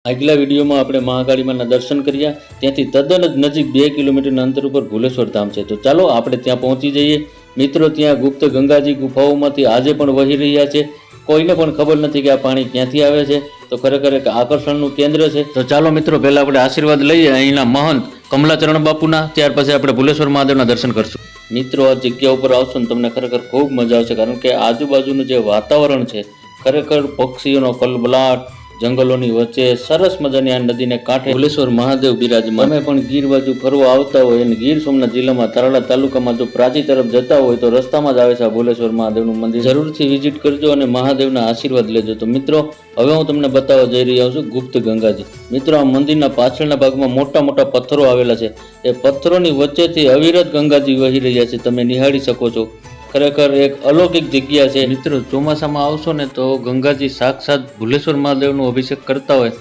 આગલા વિડીયોમાં આપણે મહાકાળીમાના દર્શન કર્યા, ત્યાંથી તદ્દન જ નજીક 2 કિલોમીટરના અંતર ઉપર ભુલેશ્વર ધામ છે. તો ચાલો આપણે ત્યાં પહોંચી જઈએ. મિત્રો, ત્યાં ગુપ્ત ગંગાજી ગુફાઓમાંથી આજે પણ વહી રહ્યા છે. કોઈને પણ ખબર નથી કે આ પાણી ક્યાંથી આવે છે. તો ખરેખર એક આકર્ષણનું કેન્દ્ર છે. તો ચાલો મિત્રો, પહેલાં આપણે આશીર્વાદ લઈએ અહીંના મહંત કમલાચરણ બાપુના, ત્યાર પછી આપણે ભુલેશ્વર મહાદેવના દર્શન કરશું. મિત્રો, આ જગ્યા ઉપર આવશો ને તમને ખરેખર ખૂબ મજા આવશે, કારણ કે આજુબાજુનું જે વાતાવરણ છે ખરેખર પક્ષીઓનો કલબલાટ, જંગલોની વચ્ચે સરસ મજાની આ નદીને કાંઠે ભુલેશ્વર મહાદેવ બિરાજમાન. તમે પણ ગીર બાજુ ફરવા આવતા હોય અને ગીર સોમનાથ જિલ્લામાં તારાળા તાલુકામાં જો પ્રાચી તરફ જતા હોય તો રસ્તામાં જ આવે છે આ ભુલેશ્વર મહાદેવનું મંદિર. જરૂરથી વિઝિટ કરજો અને મહાદેવના આશીર્વાદ લેજો. તો મિત્રો, હવે હું તમને બતાવવા જઈ રહ્યો છું ગુપ્ત ગંગાજી. મિત્રો, આ મંદિરના પાછળના ભાગમાં મોટા મોટા પથ્થરો આવેલા છે. એ પથ્થરોની વચ્ચેથી અવિરત ગંગાજી વહી રહ્યા છે, તમે નિહાળી શકો છો. ખરેખર એક અલૌકિક જગ્યા છે. મિત્રો, ચોમાસામાં આવશો ને તો ગંગાજી સાક્ષાત ભુલેશ્વર મહાદેવનો અભિષેક કરતા હોય